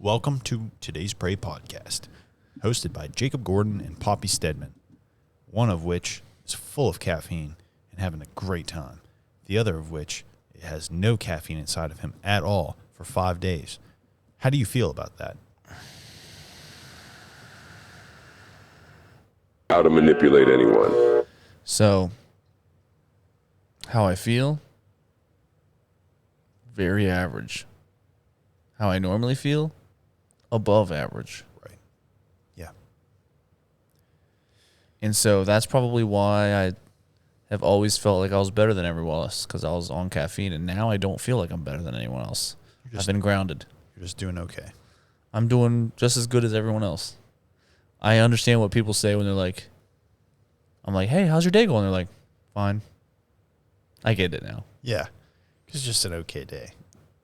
Welcome to today's Prey podcast, hosted by Jacob Gordon and Poppy Stedman, one of which is full of caffeine and having a great time, the other of which has no caffeine inside of him at all for 5 days. How do you feel about that? How to manipulate anyone. So, how I feel? Very average. How I normally feel? Above average. Right. Yeah. And so that's probably why I have always felt like I was better than everyone else, because I was on caffeine, and now I don't feel like I'm better than anyone else. I've been grounded. You're just doing okay. I'm doing just as good as everyone else. I understand what people say when they're like, I'm like, hey, how's your day going? They're like, fine. I get it now. Yeah. It's just an okay day.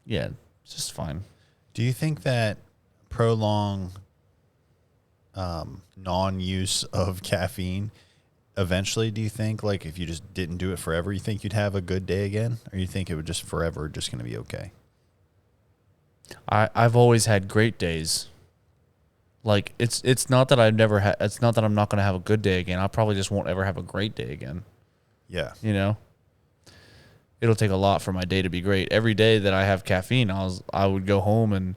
Yeah, it's just fine. Do you think that prolonged non-use of caffeine, eventually, do you think, like, if you just didn't do it forever, you think you'd have a good day again? Or you think it would just forever just going to be okay? I've always had great days. Like, it's not that I've never had, it's not that I'm not going to have a good day again. I probably just won't ever have a great day again. Yeah. You know? It'll take a lot for my day to be great. Every day that I have caffeine, I would go home and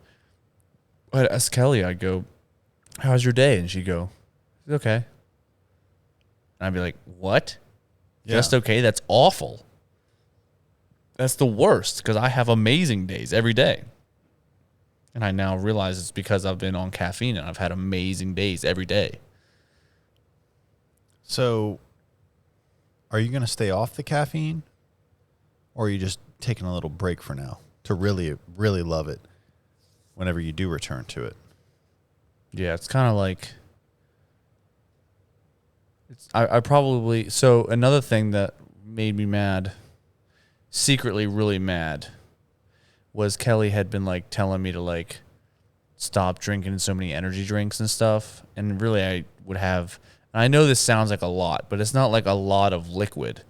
I'd ask Kelly, I'd go, how's your day? And she'd go, okay. And I'd be like, what? Yeah. Just okay? That's awful. That's the worst, because I have amazing days every day. And I now realize it's because I've been on caffeine and I've had amazing days every day. So, are you going to stay off the caffeine? Or are you just taking a little break for now to really, really love it whenever you do return to it? Yeah, it's kind of like, I probably, so another thing that made me mad, secretly really mad, was Kelly had been like telling me to like stop drinking so many energy drinks and stuff. And really I would have, and I know this sounds like a lot, but it's not like a lot of liquid.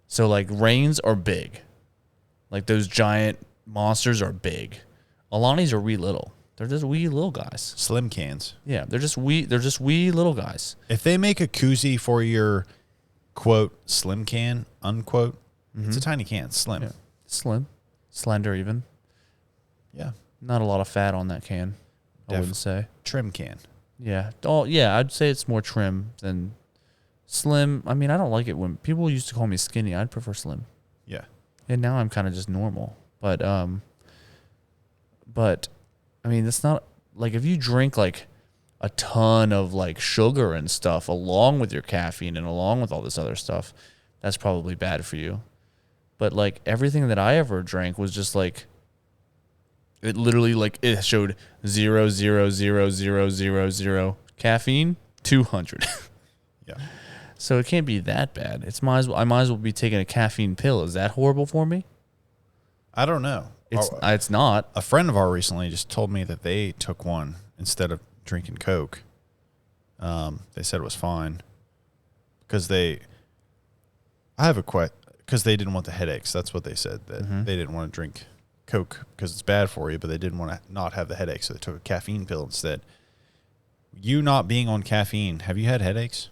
So like Reigns are big. Like those giant monsters are big. Alani's are wee little. They're just wee little guys. Slim cans. Yeah, they're just wee little guys. If they make a koozie for your, quote, slim can, unquote, it's a tiny can, slim. Yeah. Slim. Slender even. Yeah. Not a lot of fat on that can, I wouldn't say. Trim can. Yeah. Oh, yeah, I'd say it's more trim than slim. I mean, I don't like it when people used to call me skinny. I'd prefer slim. Yeah. And now I'm kind of just normal. But I mean, it's not like if you drink like a ton of like sugar and stuff along with your caffeine and along with all this other stuff, that's probably bad for you. But like everything that I ever drank was just like, it literally like it showed 0.00000 caffeine, 200. Yeah. So it can't be that bad. I might as well be taking a caffeine pill. Is that horrible for me? I don't know. It's not. A friend of ours recently just told me that they took one instead of drinking Coke. They said it was fine because because they didn't want the headaches. That's what they said, that they didn't want to drink Coke because it's bad for you, but they didn't want to not have the headaches, so they took a caffeine pill instead. You not being on caffeine, have you had headaches?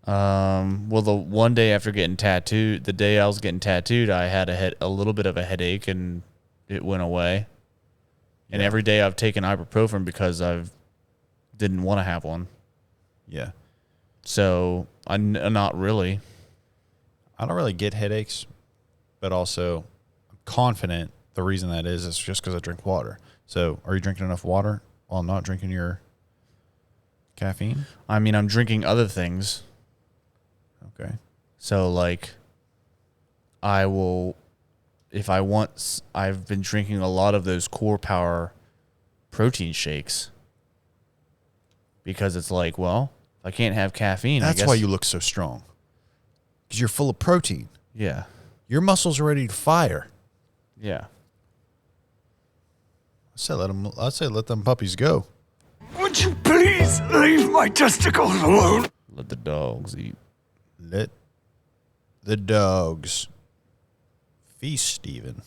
Well, the one day after getting tattooed, the day I was getting tattooed, I had a little bit of a headache and it went away. And every day I've taken ibuprofen because I didn't want to have one. Yeah. So I'm not really. I don't really get headaches, but also I'm confident the reason that is just because I drink water. So are you drinking enough water while not drinking your caffeine? I mean, I'm drinking other things. Okay. So like I've been drinking a lot of those Core Power protein shakes because it's like, well, if I can't have caffeine, That's I guess. why you look so strong. Because you're full of protein. Yeah. Your muscles are ready to fire. Yeah. I say let them puppies go. Would you please leave my testicles alone? Let the dogs eat. Let the dogs feast, Steven.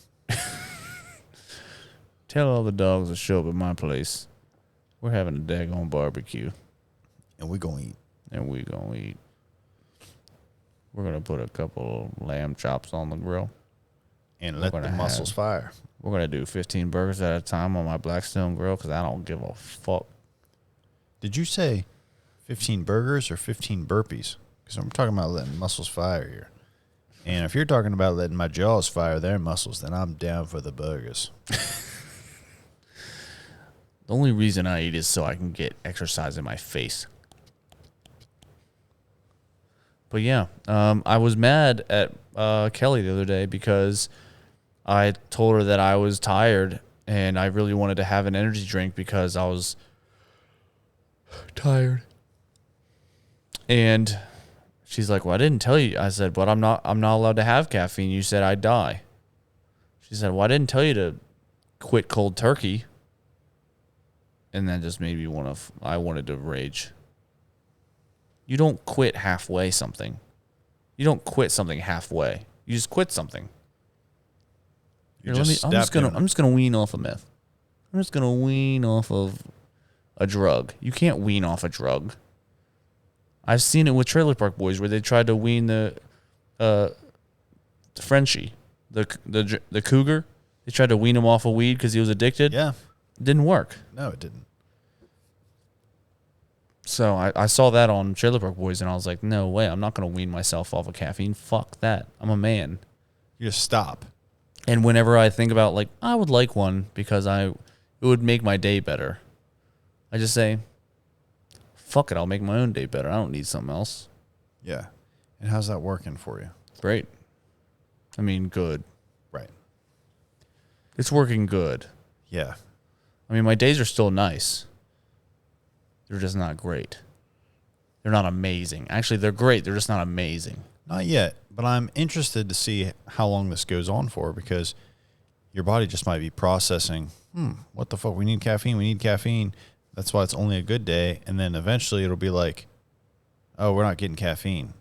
Tell all the dogs to show up at my place. We're having a daggone barbecue. And we're going to eat. And we gonna eat. We're gonna put a couple lamb chops on the grill. And let the muscles fire. We're gonna do 15 burgers at a time on my Blackstone grill because I don't give a fuck. Did you say 15 burgers or 15 burpees? Because I'm talking about letting muscles fire here. And if you're talking about letting my jaws fire their muscles, then I'm down for the burgers. The only reason I eat is so I can get exercise in my face. But yeah, I was mad at Kelly the other day because I told her that I was tired and I really wanted to have an energy drink because I was tired. And she's like, "Well, I didn't tell you." I said, "But I'm not allowed to have caffeine. You said I'd die." She said, "Well, I didn't tell you to quit cold turkey." And that just made me I wanted to rage. You don't quit halfway something. You don't quit something halfway. You just quit something. I'm just gonna wean off of meth. I'm just gonna wean off of a drug. You can't wean off a drug. I've seen it with Trailer Park Boys where they tried to wean the Frenchie, the cougar. They tried to wean him off of weed because he was addicted. Yeah. It didn't work. No, it didn't. So I saw that on Trailer Park Boys, and I was like, no way, I'm not going to wean myself off of caffeine. Fuck that. I'm a man. You just stop. And whenever I think about, like, I would like one because it would make my day better, I just say, fuck it, I'll make my own day better. I don't need something else. Yeah. And how's that working for you? Great. I mean, good. Right. It's working good. Yeah. I mean, my days are still nice. They're just not great. They're not amazing. Actually, they're great. They're just not amazing. Not yet, but I'm interested to see how long this goes on for because your body just might be processing, what the fuck? We need caffeine. That's why it's only a good day. And then eventually it'll be like, oh, we're not getting caffeine.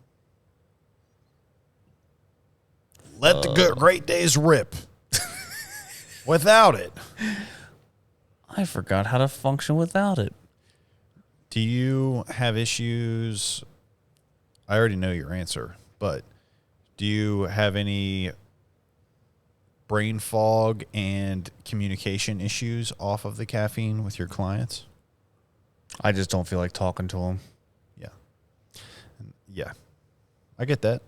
Let the great days rip. Without it. I forgot how to function without it. Do you have issues? I already know your answer, but do you have any brain fog and communication issues off of the caffeine with your clients? I just don't feel like talking to them. Yeah. Yeah. I get that.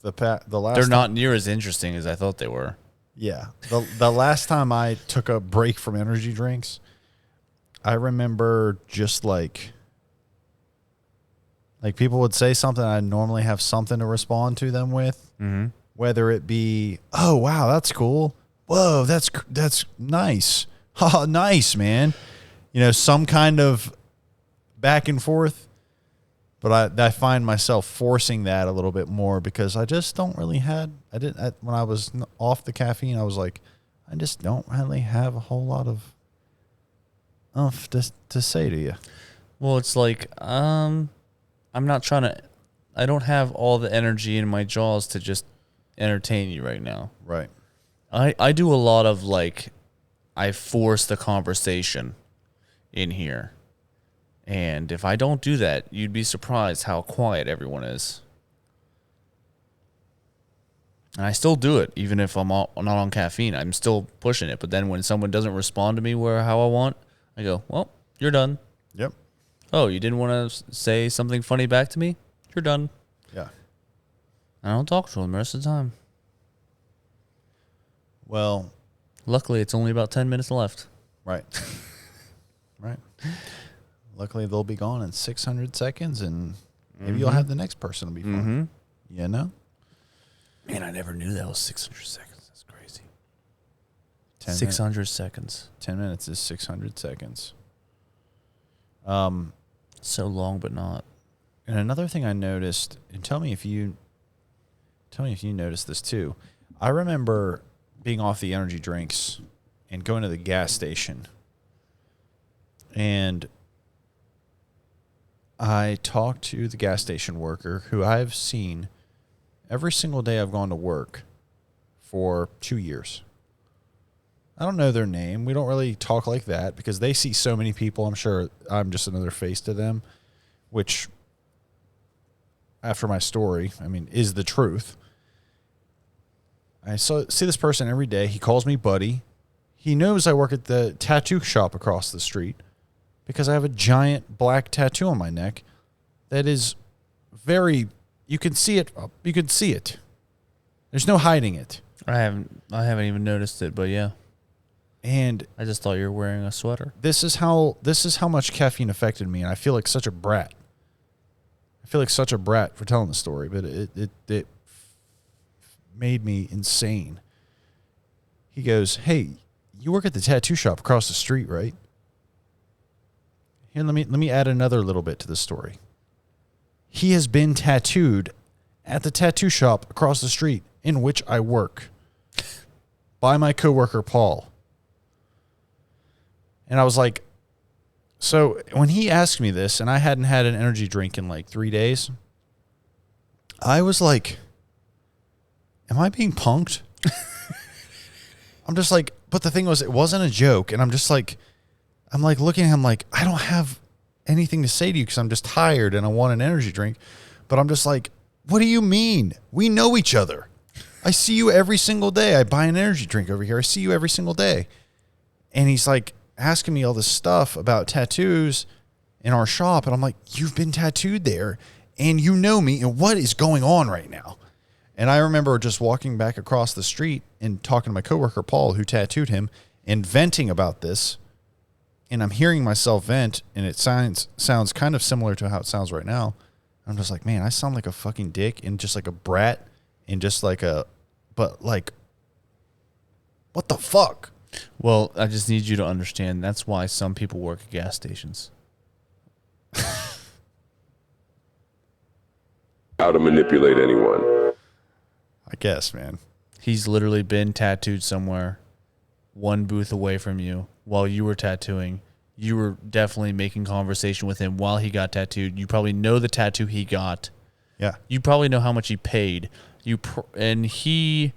The last They're not near as interesting as I thought they were. Yeah. The last time I took a break from energy drinks, I remember just like people would say something, I normally have something to respond to them with, whether it be, oh, wow, that's cool. Whoa, that's nice. Oh, nice, man. You know, some kind of back and forth. But I find myself forcing that a little bit more because I just don't really when I was off the caffeine, I was like, I just don't really have a whole lot of to say to you. Well, it's like, I'm not trying to, I don't have all the energy in my jaws to just entertain you right now. Right. I do a lot of like, I force the conversation in here. And if I don't do that, you'd be surprised how quiet everyone is. And I still do it, even if I'm not on caffeine. I'm still pushing it. But then when someone doesn't respond to me how I want, I go, well, you're done. Yep. Oh, you didn't want to say something funny back to me? You're done. Yeah. I don't talk to them the rest of the time. Well, luckily, it's only about 10 minutes left. Right. Right. Luckily, they'll be gone in 600 seconds, and maybe you'll have the next person to be fun. You know? Man, I never knew that was 600 seconds. That's crazy. 600 seconds. 10 minutes is 600 seconds. So long, but not. And another thing I noticed, and tell me if you noticed this too. I remember being off the energy drinks and going to the gas station, and I talked to the gas station worker who I've seen every single day I've gone to work for 2 years. I don't know their name. We don't really talk like that because they see so many people. I'm sure I'm just another face to them, which, after my story, I mean, is the truth. I see this person every day. He calls me buddy. He knows I work at the tattoo shop across the street because I have a giant black tattoo on my neck that is very, you can see it. You can see it. There's no hiding it. I haven't even noticed it, but yeah. And I just thought you were wearing a sweater. this is how much caffeine affected me, and I feel like such a brat. I feel like such a brat for telling the story, but it made me insane. He goes, "Hey, you work at the tattoo shop across the street, right?" Here, let me add another little bit to the story. He has been tattooed at the tattoo shop across the street in which I work by my coworker Paul. And I was like, so when he asked me this, and I hadn't had an energy drink in like 3 days, I was like, am I being punked? I'm just like, but the thing was, it wasn't a joke. And I'm like looking at him like, I don't have anything to say to you because I'm just tired and I want an energy drink. But I'm just like, what do you mean? We know each other. I see you every single day. I buy an energy drink over here. I see you every single day. And he's like asking me all this stuff about tattoos in our shop. And I'm like, you've been tattooed there and you know me. And what is going on right now? And I remember just walking back across the street and talking to my coworker, Paul, who tattooed him, and venting about this. And I'm hearing myself vent, and it sounds kind of similar to how it sounds right now. I'm just like, man, I sound like a fucking dick and just like a brat and just like but like, what the fuck? Well, I just need you to understand that's why some people work at gas stations. How to manipulate anyone. I guess, man. He's literally been tattooed somewhere, one booth away from you while you were tattooing. You were definitely making conversation with him while he got tattooed. You probably know the tattoo he got. Yeah. You probably know how much he paid. And he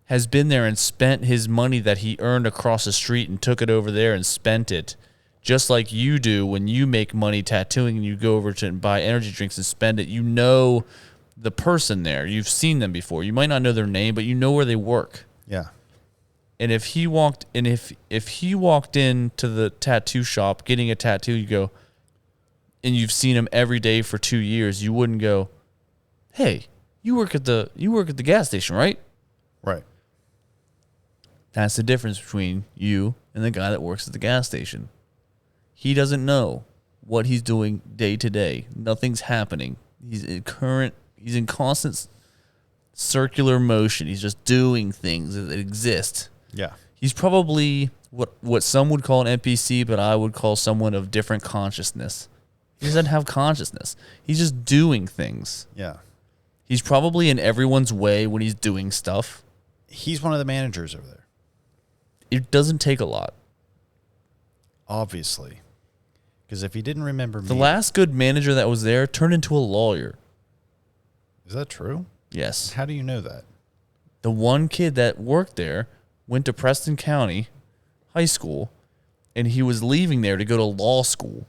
has been there and spent his money that he earned across the street and took it over there and spent it, just like you do when you make money tattooing and you go over to and buy energy drinks and spend it. You know the person there. You've seen them before. You might not know their name, but you know where they work. Yeah. And if he walked into the tattoo shop getting a tattoo, you go, and you've seen him every day for 2 years, you wouldn't go, "Hey, you work at the gas station, right?" Right. That's the difference between you and the guy that works at the gas station. He doesn't know what he's doing day to day. Nothing's happening. He's in constant circular motion. He's just doing things that exist. Yeah. He's probably what some would call an NPC, but I would call someone of different consciousness. He doesn't have consciousness. He's just doing things. Yeah. He's probably in everyone's way when he's doing stuff. He's one of the managers over there. It doesn't take a lot. Obviously. Because if he didn't remember me. The last good manager that was there turned into a lawyer. Is that true? Yes. How do you know that? The one kid that worked there went to Preston County High School, and he was leaving there to go to law school.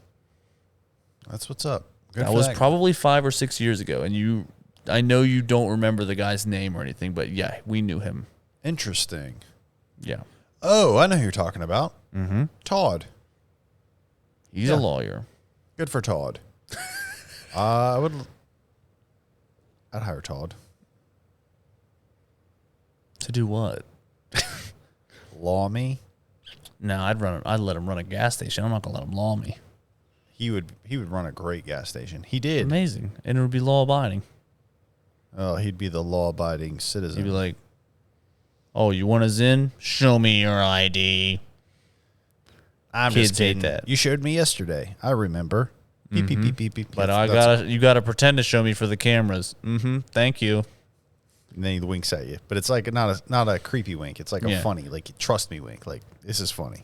That's what's up. Good That for was that guy. probably 5 or 6 years ago, and I know you don't remember the guy's name or anything, but yeah, we knew him. Interesting. Yeah. Oh, I know who you're talking about. Mm-hmm. Todd. He's Yeah. a lawyer. Good for Todd. I'd hire Todd. To do what? Law me. No, I'd let him run a gas station. I'm not gonna let him law me. He would run a great gas station. He did. Amazing. And it would be law abiding. Oh, he'd be the law-abiding citizen. He'd be like, "Oh, you want us in? Show me your ID." I'm Kids just hate kidding. that. You showed me yesterday. I remember. Beep, beep, beep, beep, beep. But That's- you gotta pretend to show me for the cameras. Mm-hmm. Thank you. And then he winks at you. But it's like not a creepy wink. It's like a Yeah. funny, like, trust me wink. Like, this is funny.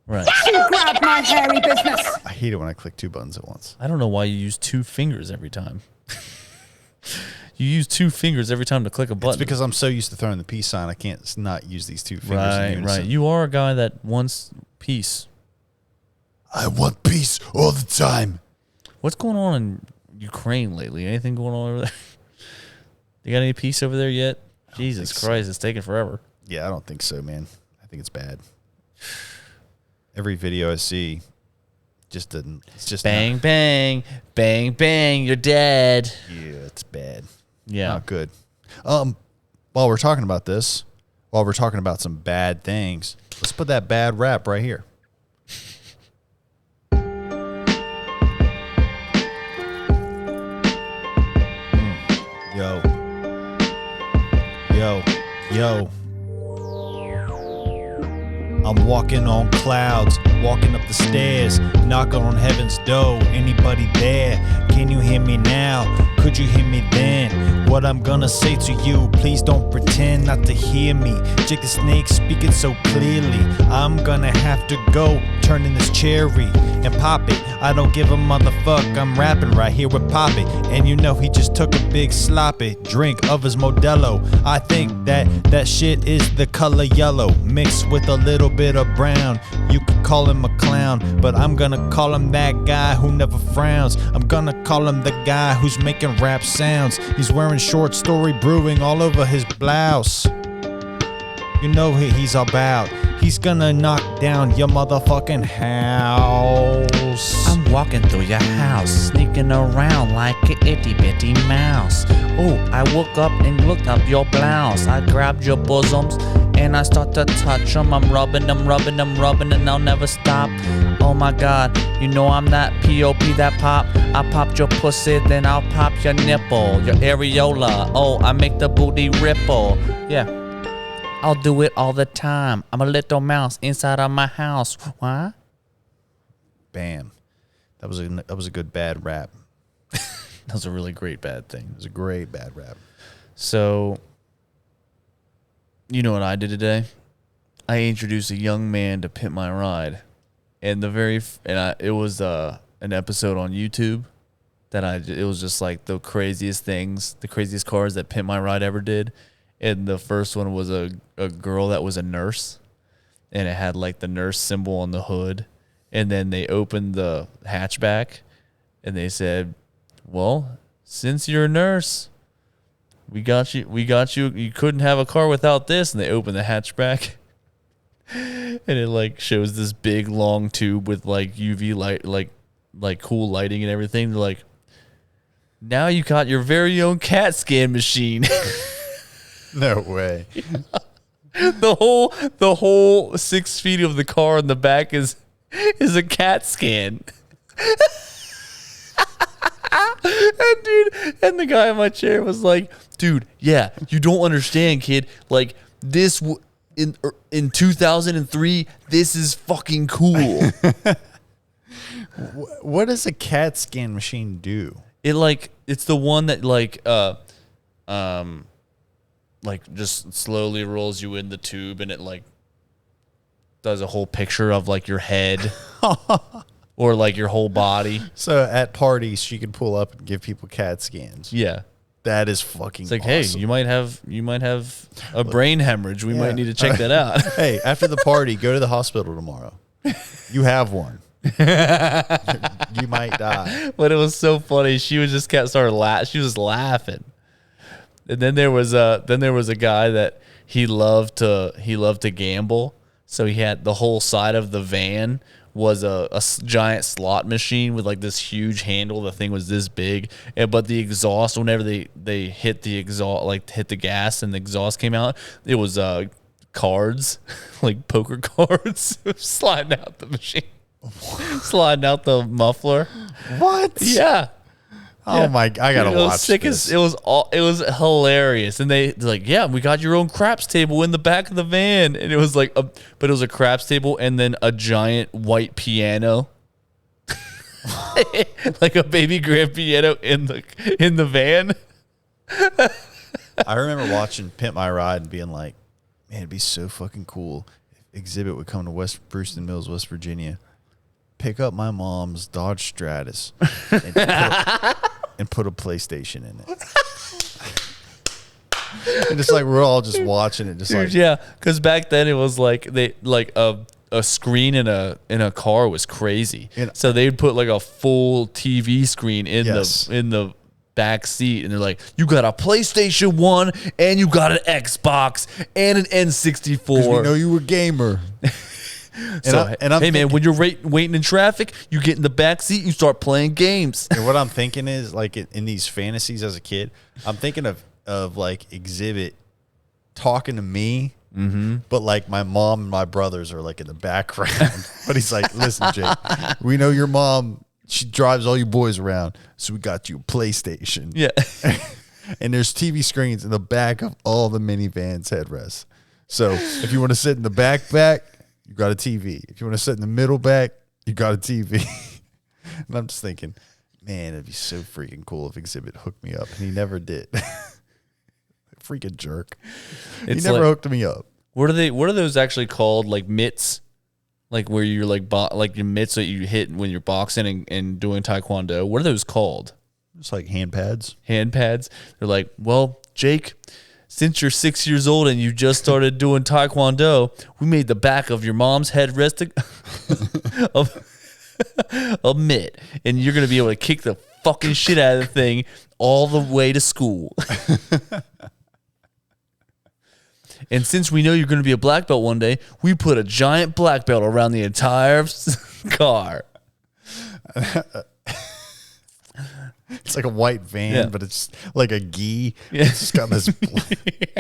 Right. You grabbed my hairy business. I hate it when I click two buttons at once. I don't know why you use 2 fingers every time. You use 2 fingers every time to click a button. It's because I'm so used to throwing the peace sign, I can't not use these 2 fingers in right, unison. right. You are a guy that wants peace. I want peace all the time. What's going on in Ukraine lately? Anything going on over there? You got any peace over there yet? Jesus Christ, it's taking forever. Yeah, I don't think so, man. I think it's bad. Every video I see just doesn't. It's just Bang, bang, bang, bang, you're dead. Yeah, it's bad. Yeah. Not good. While we're talking about this, while we're talking about some bad things, let's put that bad rap right here. Yo. Yo. Yo. I'm walking on clouds, walking up the stairs, knocking on heaven's door. Anybody there? Can you hear me now? Could you hear me then? What I'm gonna say to you, please don't pretend not to hear me. Jake the Snake speaking so clearly. I'm gonna have to go, turn in this cherry and pop it. I don't give a motherfuck, I'm rapping right here with Poppy. And you know he just took a big sloppy drink of his Modelo. I think that shit is the color yellow, mixed with a little bit of brown. You could call him a clown, but I'm gonna call him that guy who never frowns. I'm gonna call him the guy who's making rap sounds. He's wearing short story brewing all over his blouse. You know who he's about. He's gonna knock down your motherfucking house. I'm walking through your house, sneaking around like an itty bitty mouse. Oh, I woke up and looked up your blouse. I grabbed your bosoms and I start to touch them. I'm rubbing them, and I'll never stop. Oh my God, you know I'm that P.O.P. that pop. I popped your pussy, then I'll pop your nipple, your areola. Oh, I make the booty ripple. Yeah, I'll do it all the time. I'm a little mouse inside of my house. What? Bam. That was a good bad rap. That was a really great bad thing. It was a great bad rap. So, you know what I did today? I introduced a young man to Pimp My Ride, and it was an episode on YouTube it was just like the craziest things, the craziest cars that Pimp My Ride ever did. And the first one was a girl that was a nurse, and it had like the nurse symbol on the hood. And then they opened the hatchback, and they said, "Well, since you're a nurse, we got you. You couldn't have a car without this." And they opened the hatchback, and it like shows this big long tube with like UV light, like cool lighting and everything. They're like, "Now you got your very own CAT scan machine." No way. The whole 6 feet of the car in the back is a CAT scan. And the guy in my chair was like, "Dude, yeah, you don't understand, kid. Like this in 2003, this is fucking cool." What does a CAT scan machine do? It's the one that just slowly rolls you in the tube, and it like does a whole picture of like your head or like your whole body. So at parties, she can pull up and give people CAT scans. Yeah. That is fucking It's like, awesome. hey, you might have a brain hemorrhage. We might need to check that out. Hey, after the party, go to the hospital tomorrow. You have one. You might die. But it was so funny. She was just she was laughing. And then there was a guy that he loved to gamble. So he had the whole side of the van was a giant slot machine with like this huge handle. The thing was this big, but the exhaust, whenever they hit the exhaust, like hit the gas and the exhaust came out, it was cards, like poker cards, sliding out the machine, sliding out the muffler. What? Yeah. Oh my! I gotta watch this. It was hilarious, and they're like, "Yeah, we got your own craps table in the back of the van," and it was like, but it was a craps table and then a giant white piano, like a baby grand piano in the van. I remember watching Pimp My Ride and being like, "Man, it'd be so fucking cool if Xzibit would come to West Brewston Mills, West Virginia, pick up my mom's Dodge Stratus, and put a PlayStation in it." And just like we're all just watching it, just Dude, like yeah, because back then it was like a screen in a car was crazy. So they'd put like a full TV screen in the back seat, and they're like, you got a PlayStation 1 and you got an Xbox and an N64. we know you were a gamer. Hey man, when you're waiting in traffic, you get in the back seat, you start playing games. And what I'm thinking is like in these fantasies as a kid, I'm thinking of like Xzibit talking to me, but like my mom and my brothers are like in the background. But he's like, listen, Jake, we know your mom, she drives all you boys around, so we got you a PlayStation. Yeah. And there's TV screens in the back of all the minivans headrests. So if you want to sit in the back, you got a TV. If you want to sit in the middle back, you got a TV. And I'm just thinking, man, it'd be so freaking cool if Xzibit hooked me up. And he never did. Freaking jerk. He never hooked me up. What are those actually called? Like mitts? Like where you're like your mitts that you hit when you're boxing and doing taekwondo. What are those called? It's like hand pads. Hand pads. They're like, well, Jake, since you're 6 years old and you just started doing taekwondo, we made the back of your mom's headrest a mitt, and you're gonna be able to kick the fucking shit out of the thing all the way to school. And since we know you're gonna be a black belt one day, we put a giant black belt around the entire car. It's like a white van, but it's like a gi. Yeah. It's just got this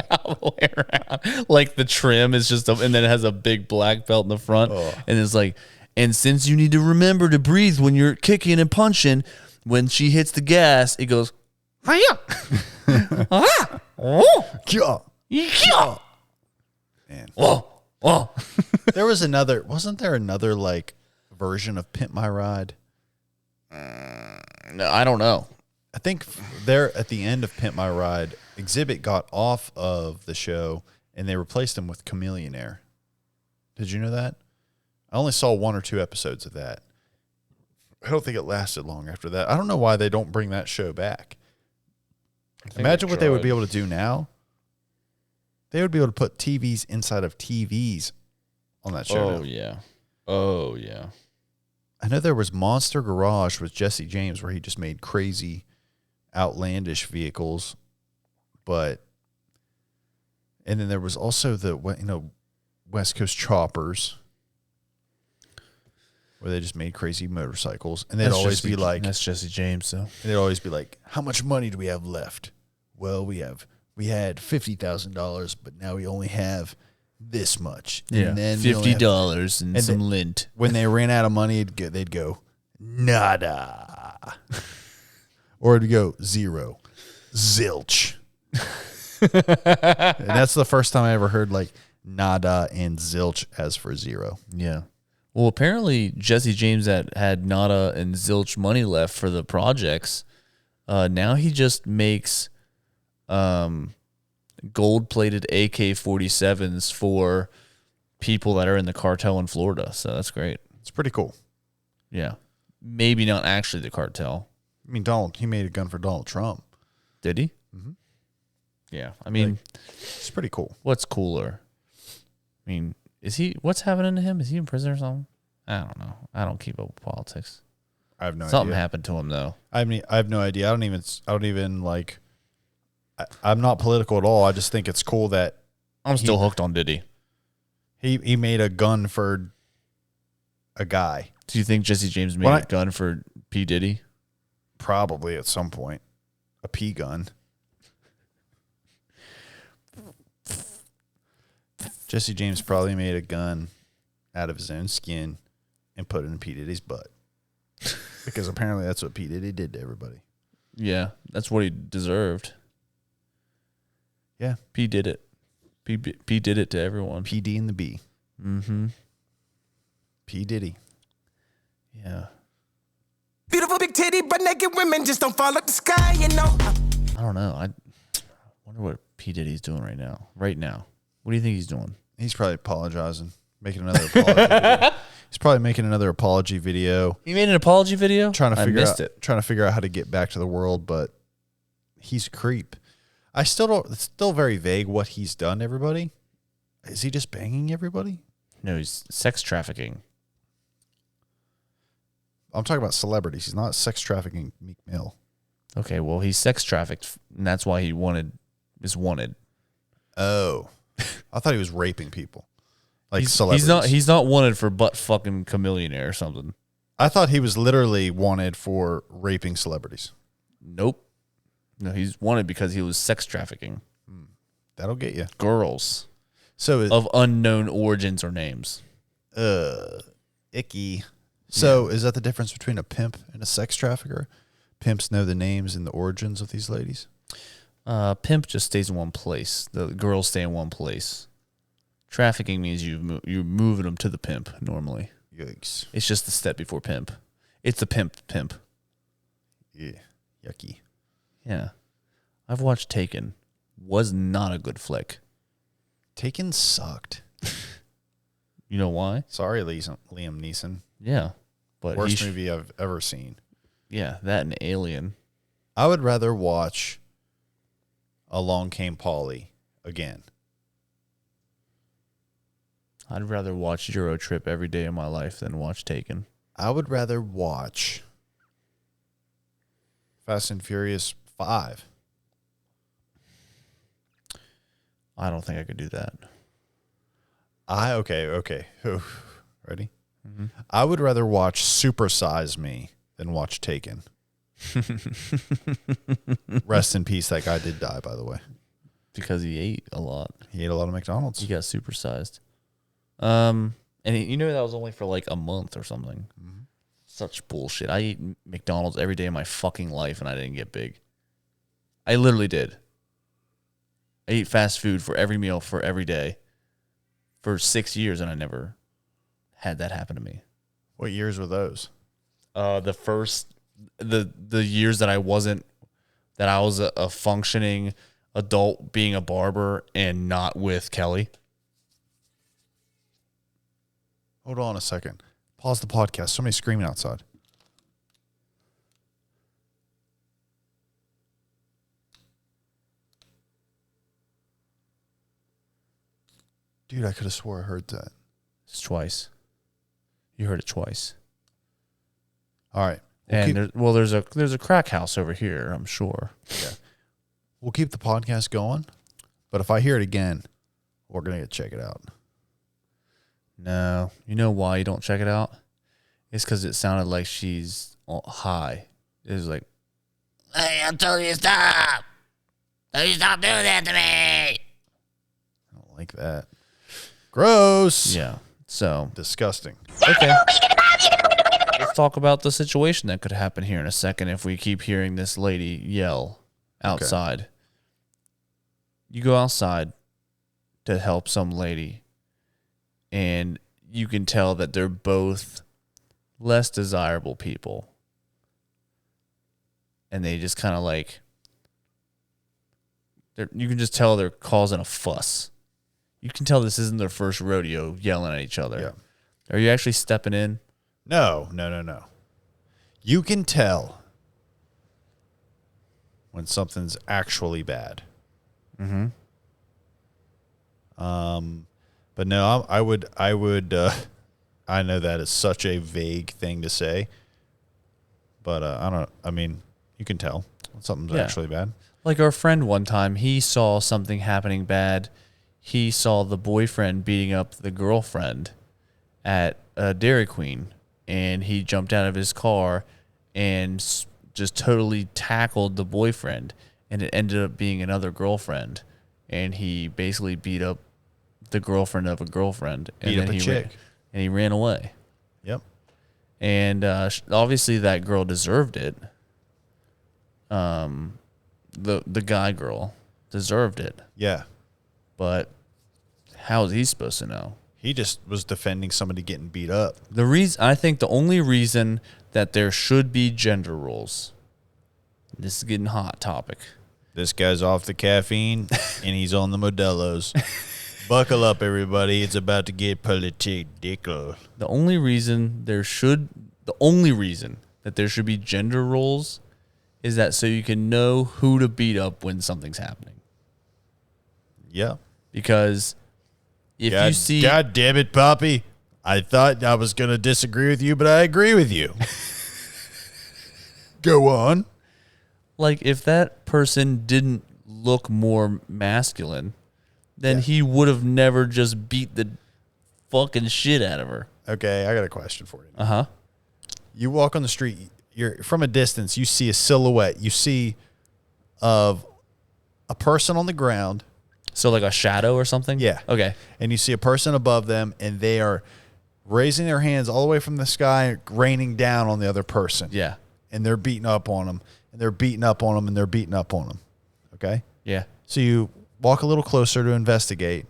all the way around. Like the trim is just and then it has a big black belt in the front. And it's like, and since you need to remember to breathe when you're kicking and punching, when she hits the gas, it goes, hiya. Yeah. Man. Whoa. Wasn't there another like version of Pimp My Ride? No, I don't know. I think there at the end of Pimp My Ride, Xzibit got off of the show and they replaced him with Chameleonaire. Did you know that? I only saw 1 or 2 episodes of that. I don't think it lasted long after that. I don't know why they don't bring that show back. Imagine what they would be able to do now. They would be able to put TVs inside of TVs on that show. Oh, yeah. I know there was Monster Garage with Jesse James where he just made crazy, outlandish vehicles. And then there was also the West Coast Choppers where they just made crazy motorcycles. And they'd always be like... That's Jesse James, though. And they'd always be like, how much money do we have left? Well, we had $50,000, but now we only have this much. Yeah, and then $50 and some lint. When they ran out of money, they'd go, nada. Or it'd go 0. Zilch. And that's the first time I ever heard like nada and zilch as for 0. Yeah. Well, apparently Jesse James had nada and zilch money left for the projects. Now he just makes gold-plated AK-47s for people that are in the cartel in Florida. So that's great. It's pretty cool. Yeah. Maybe not actually the cartel. I mean, he made a gun for Donald Trump. Did he? Mm-hmm. Yeah. I mean, it's pretty cool. What's cooler? I mean, what's happening to him? Is he in prison or something? I don't know. I don't keep up with politics. I have no idea. Something happened to him, though. I mean, I have no idea. I don't even like... I'm not political at all. I just think it's cool that I'm still hooked on Diddy. He made a gun for a guy. Do you think Jesse James made a gun for P. Diddy? Probably at some point. A P gun. Jesse James probably made a gun out of his own skin and put it in P. Diddy's butt. Because apparently that's what P. Diddy did to everybody. Yeah, that's what he deserved. Yeah. P did it. P did it to everyone. PD and the B. Mm-hmm. P. Diddy. Yeah. Beautiful big titty, but naked women just don't fall out the sky, you know. I don't know. I wonder what P. Diddy's doing right now. Right now. What do you think he's doing? He's probably apologizing. Making another apology video. He's probably making another apology video. He made an apology video? Trying to figure out how to get back to the world, but he's a creep. I still don't. It's still very vague what he's done. Everybody, is he just banging everybody? No, he's sex trafficking. I'm talking about celebrities. He's not sex trafficking Meek Mill. Okay, well, he's sex trafficked, and that's why he is wanted. Oh, I thought he was raping people, like celebrities. He's not wanted for butt fucking chameleonaire or something. I thought he was literally wanted for raping celebrities. Nope. No, he's wanted because he was sex trafficking That'll get you. girls So of unknown origins or names. Icky. So is that the difference between a pimp and a sex trafficker? Pimps know the names and the origins of these ladies. Pimp just stays in one place. The girls stay in one place. Trafficking means you're moving them to the pimp normally. Yikes. It's just the step before pimp. It's the pimp. Yeah. Yucky. Yeah. I've watched Taken. Was not a good flick. Taken sucked. You know why? Sorry, Liam Neeson. Yeah. But Worst movie I've ever seen. Yeah, that and Alien. I would rather watch Along Came Polly again. I'd rather watch Euro Trip every day of my life than watch Taken. I would rather watch Fast and Furious 5. I don't think I could do that. Okay. Ready? Mm-hmm. I would rather watch Super Size Me than watch Taken. Rest in peace. That guy did die, by the way. Because he ate a lot. He ate a lot of McDonald's. He got supersized. And that was only for like a month or something. Mm-hmm. Such bullshit. I eat McDonald's every day of my fucking life and I didn't get big. I literally did. I eat fast food for every meal for every day for 6 years and I never had that happen to me. What years were those? The years that I was a functioning adult being a barber and not with Kelly. Hold on a second. Pause the podcast. Somebody's screaming outside. Dude, I could have swore I heard that. It's twice. You heard it twice. All right. There's a crack house over here, I'm sure. Yeah. We'll keep the podcast going, but if I hear it again, we're going to check it out. No. You know why you don't check it out? It's because it sounded like she's high. It was like, hey, I told you to stop. Don't you stop doing that to me. I don't like that. Gross. Yeah. So. Disgusting. Okay. Let's talk about the situation that could happen here in a second if we keep hearing this lady yell outside. Okay. You go outside to help some lady, and you can tell that they're both less desirable people. And they just kind of like, you can just tell they're causing a fuss. You can tell this isn't their first rodeo yelling at each other. Yeah. Are you actually stepping in? No. You can tell when something's actually bad. Mm-hmm. But no, I would. I know that is such a vague thing to say, but I mean, you can tell when something's actually bad. Like our friend one time, he saw something happening bad. He saw the boyfriend beating up the girlfriend at Dairy Queen, and he jumped out of his car and just totally tackled the boyfriend, and it ended up being another girlfriend, and he basically beat up the girlfriend of a girlfriend, and then he ran away. Yep. And obviously that girl deserved it. The guy girl deserved it. Yeah. But how is he supposed to know? He just was defending somebody getting beat up. I think the only reason that there should be gender roles. This is getting hot topic. This guy's off the caffeine and he's on the Modelo's. Buckle up, everybody. It's about to get political. The only reason that there should be gender roles is that so you can know who to beat up when something's happening. Yeah. Because if you see, God damn it, Poppy. I thought I was going to disagree with you, but I agree with you. Go on. like, if that person didn't look more masculine, then he would have never just beat the fucking shit out of her. Okay, I got a question for you. Uh-huh. You walk on the street, you're from a distance, you see a silhouette. You see of a person on the ground. So like a shadow or something? Yeah. Okay. And you see a person above them, and they are raising their hands all the way from the sky, raining down on the other person. Yeah. And they're beating up on them, and they're beating up on them, and they're beating up on them. Okay? Yeah. So you walk a little closer to investigate,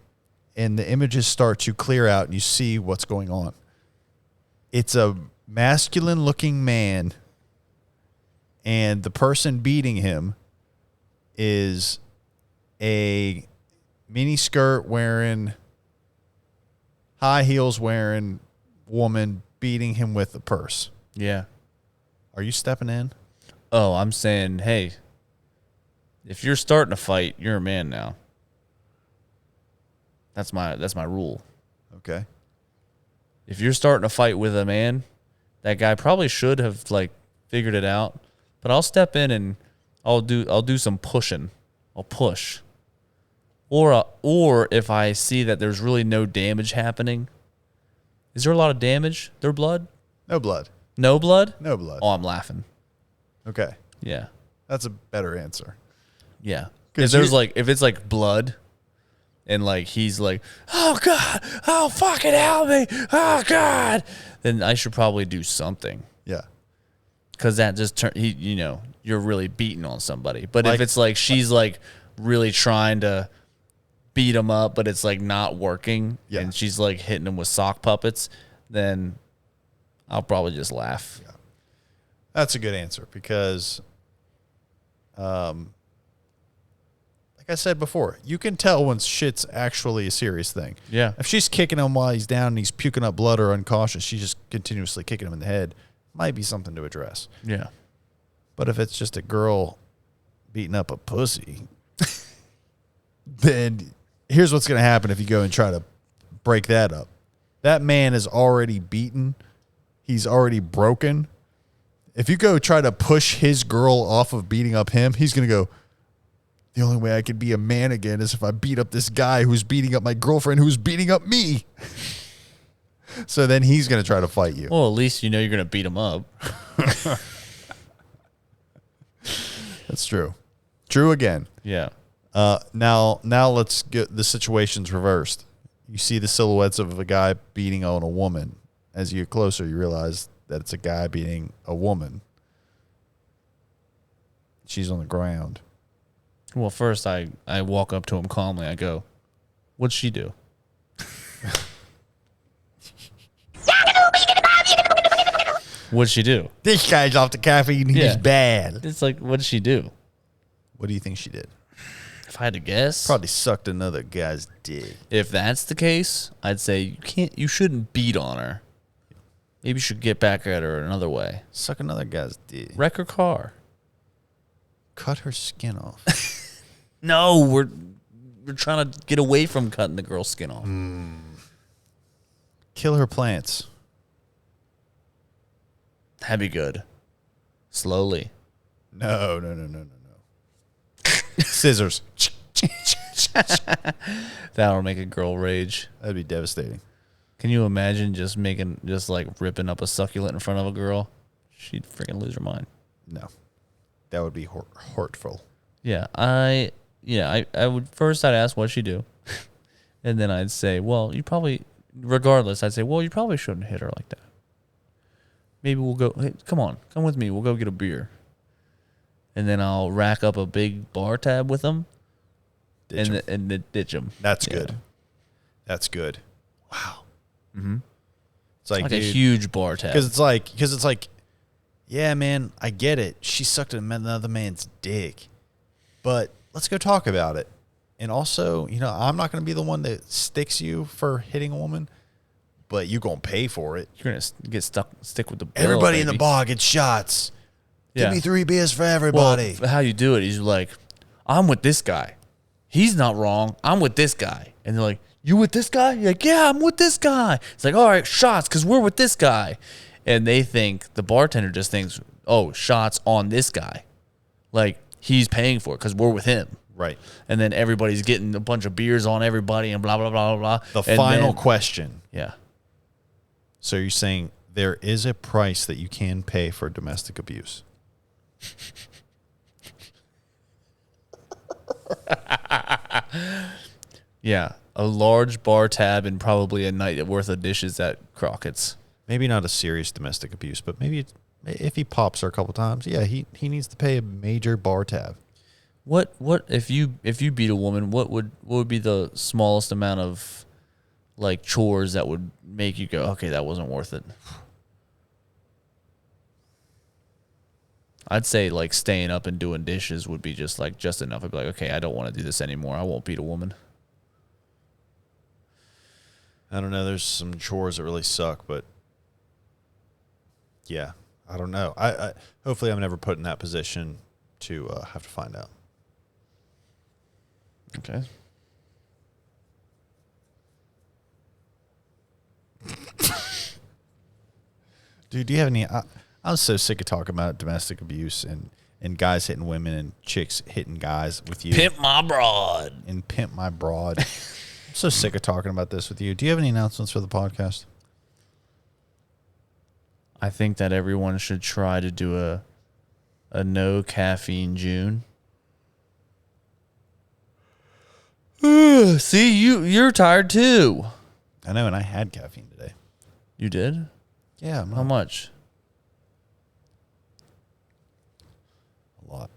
and the images start to clear out, and you see what's going on. It's a masculine-looking man, and the person beating him is a mini skirt wearing, high heels wearing woman beating him with a purse. Yeah. Are you stepping in? Oh, I'm saying, hey, if you're starting a fight, you're a man now. That's my rule. Okay. If you're starting a fight with a man, that guy probably should have like figured it out. But I'll step in and I'll do some pushing. I'll push. Or if I see that there's really no damage happening. Is there a lot of damage? There blood? No blood. No blood? No blood. Oh, I'm laughing. Okay. Yeah. That's a better answer. Yeah. 'Cause If it's like blood and like he's like, oh God, oh fucking help me, oh God, then I should probably do something. Yeah. Cause that just you're really beating on somebody. But Like- if it's like she's like really trying to beat him up, but it's like not working, Yeah. and she's like hitting him with sock puppets, then I'll probably just laugh. That's a good answer because, like I said before, you can tell when shit's actually a serious thing. Yeah. If she's kicking him while he's down and he's puking up blood or unconscious, she's just continuously kicking him in the head. Might be something to address. Yeah. But if it's just a girl beating up a pussy, then here's what's going to happen if you go and try to break that up. That man is already beaten. He's already broken. If you go try to push his girl off of beating up him, he's going to go, the only way I could be a man again is if I beat up this guy who's beating up my girlfriend who's beating up me. So then he's going to try to fight you. Well, at least you know you're gonna beat him up. That's true. True again. Yeah. Now let's get the situations reversed. You see the silhouettes of a guy beating on a woman. As you get closer, you realize that it's a guy beating a woman. She's on the ground. Well, first I walk up to him calmly. I go, "What'd she do?" What'd she do? This guy's off the caffeine. He's Yeah. bad. It's like, what'd she do? What do you think she did? If I had to guess, Probably sucked another guy's dick. if that's the case, I'd say you shouldn't beat on her. Maybe you should get back at her another way. Suck another guy's dick. Wreck her car. Cut her skin off. No, we're trying to get away from cutting the girl's skin off. Kill her plants. That'd be good. Slowly. No. Scissors. That'll make a girl rage. That'd be devastating. Can you imagine just like ripping up a succulent in front of a girl? She'd freaking lose her mind. No. That would be hurtful. Yeah, I would first I'd ask what'd she do, and then I'd say, well, you probably, regardless, I'd say, well, you probably shouldn't hit her like that. Maybe we'll go. Hey, come with me. We'll go get a beer, and then I'll rack up a big bar tab with them, and then ditch them. That's good. That's good. Wow. Mm-hmm. It's like, Like dude, a huge bar tab. because it's like, yeah, man, I get it. She sucked another man's dick, but let's go talk about it. And also, I'm not going to be the one that sticks you for hitting a woman, but you going to pay for it. You're gonna stick with the bill, Everybody in the baby. bar gets shots. Yeah. Give me 3 beers for Well, everybody. how you do it is you're like, I'm with this guy. he's not wrong. I'm with this guy. And they're like, you with this guy? You're like, yeah, I'm with this guy. It's like, all right, shots, because we're with this guy. And they think, the bartender just thinks, oh, shots on this guy. Like, he's paying for it because we're with him. Right. And then everybody's getting a bunch of beers on everybody and blah, blah, blah, blah, blah. The final question. Yeah. So you're saying there is a price that you can pay for domestic abuse? Yeah. A large bar tab and probably a night worth of dishes at Crockett's. Maybe not a serious domestic abuse, but maybe if he pops her a couple times, yeah, he needs to pay a major bar tab. What if you beat a woman, what would be the smallest amount of like chores that would make you go, okay, that wasn't worth it? I'd say like staying up and doing dishes would be just enough. I'd be like, okay, I don't want to do this anymore. I won't beat a woman. I don't know. There's some chores that really suck, but yeah, I don't know. I hopefully I'm never put in that position to have to find out. Okay. Dude, do you have any? I'm so sick of talking about domestic abuse and guys hitting women and chicks hitting guys with you. Pimp my broad. And pimp my broad. I'm so sick of talking about this with you. Do you have any announcements for the podcast? I think that everyone should try to do a no caffeine June. See, you're tired too. I know, and I had caffeine today. You did? Yeah. How much? A lot.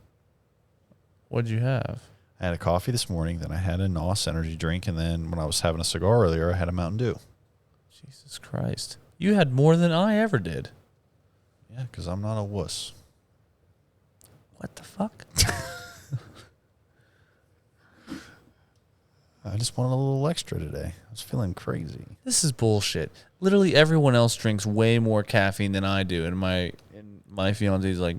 What'd you have? I had a coffee this morning, then I had a NOS energy drink, and then when I was having a cigar earlier, I had a Mountain Dew. Jesus Christ. You had more than I ever did. Yeah, because I'm not a wuss. What the fuck? I just wanted a little extra today. I was feeling crazy. This is bullshit. Literally everyone else drinks way more caffeine than I do, and my fiance's like,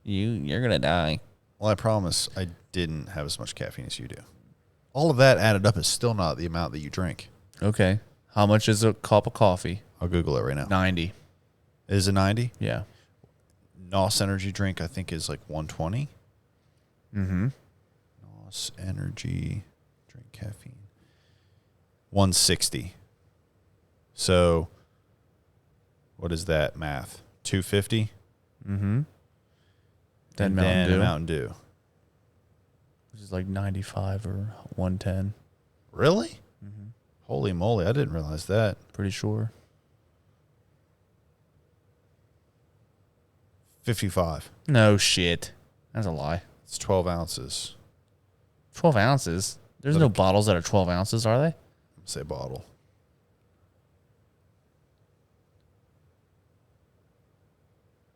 you're gonna die. Well, I promise I didn't have as much caffeine as you do. All of that added up is still not the amount that you drink. Okay. How much is a cup of coffee? I'll Google it right now. 90. Is it 90? Yeah. NOS energy drink, I think, is like 120. Mm-hmm. NOS energy drink caffeine. 160. So, what is that math? 250? Mm-hmm. Then and Mountain Dew. Mountain Dew. Which is like 95 or 110. Really? Mm-hmm. Holy moly, I didn't realize that. Pretty sure. 55. No shit. That's a lie. It's 12 ounces. 12 ounces? There's no bottles that are 12 ounces, are they? Say bottle.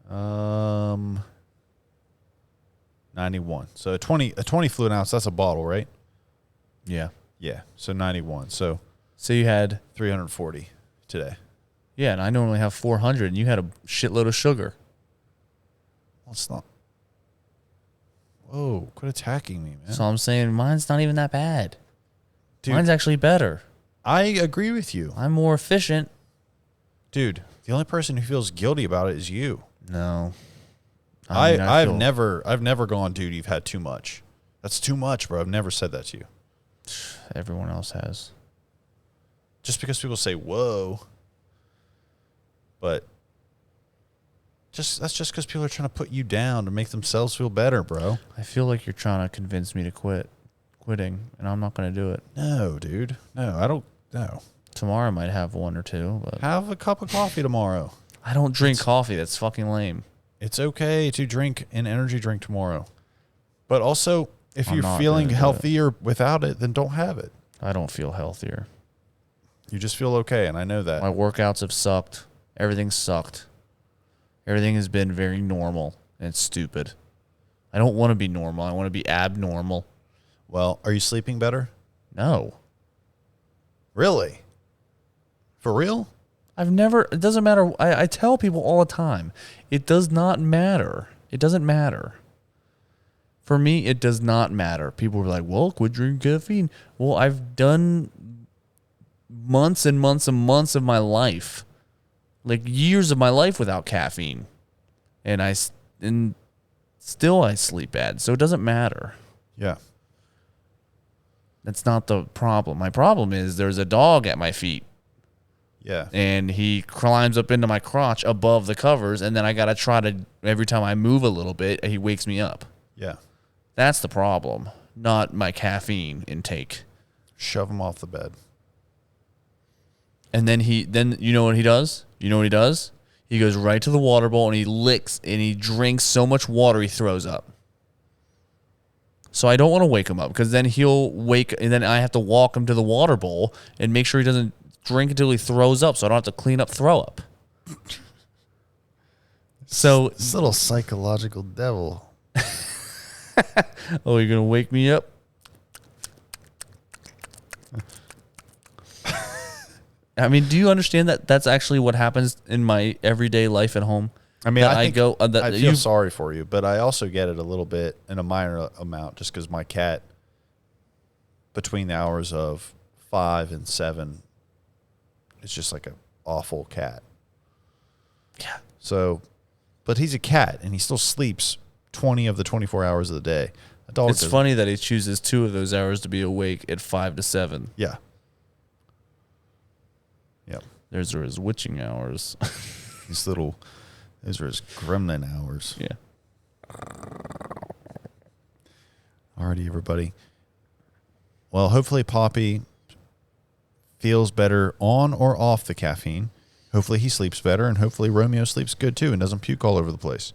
Um, 91. So a 20 fluid ounce, that's a bottle, right? Yeah. Yeah. So 91. So you had 340 today. Yeah, and I normally have 400, and you had a shitload of sugar. Well, it's not. Whoa, quit attacking me, man. So I'm saying mine's not even that bad. Dude, Mine's actually better. I agree with you. I'm more efficient. Dude, the only person who feels guilty about it is you. No. I've never gone, dude, you've had too much. That's too much, bro. I've never said that to you. Everyone else has. Just because people say, whoa. But that's just because people are trying to put you down to make themselves feel better, bro. I feel like you're trying to convince me to quitting, and I'm not going to do it. No, dude. No, I don't. No. Tomorrow I might have one or two, but Have a cup of coffee tomorrow. I don't drink coffee. That's fucking lame. It's okay to drink an energy drink tomorrow. But also, if I'm you're not feeling gonna do healthier without it, then don't have it. I don't feel healthier. You just feel okay, and I know that. My workouts have sucked. Everything sucked. Everything has been very normal, and it's stupid. I don't want to be normal. I want to be abnormal. Well, are you sleeping better? No. Really? For real? It doesn't matter. I tell people all the time, it does not matter. It doesn't matter. For me, it does not matter. People were like, well, quit drinking caffeine. Well, I've done months and months and months of my life, like years of my life without caffeine. And still I sleep bad. So it doesn't matter. Yeah. That's not the problem. My problem is there's a dog at my feet. Yeah. And he climbs up into my crotch above the covers, and then I got to try to, every time I move a little bit, he wakes me up. Yeah. That's the problem, not my caffeine intake. Shove him off the bed. And then you know what he does? You know what he does? He goes right to the water bowl and he licks and he drinks so much water he throws up. So I don't want to wake him up because then he'll wake, and then I have to walk him to the water bowl and make sure he doesn't drink until he throws up, so I don't have to clean up throw up. So This little psychological devil. oh, you're gonna wake me up? I mean, do you understand that that's actually what happens in my everyday life at home? I mean, That I think that I feel sorry for you, but I also get it a little bit in a minor amount just because my cat, between the hours of 5 and 7, is just like an awful cat. Yeah. So, but he's a cat and he still sleeps 20 of the 24 hours of the day. A dog It's doesn't. funny that he chooses 2 of those hours to be awake at 5 to 7. Yeah. Yep. Those are his witching hours. Those are his gremlin hours. Yeah. Alrighty, everybody. Well, hopefully Poppy feels better on or off the caffeine. Hopefully he sleeps better, and hopefully Romeo sleeps good too and doesn't puke all over the place.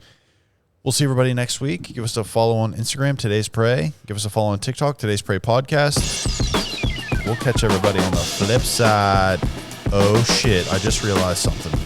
We'll see everybody next week. Give us a follow on Instagram, Today's Pray. Give us a follow on TikTok, Today's Pray Podcast. We'll catch everybody on the flip side. Oh shit, I just realized something.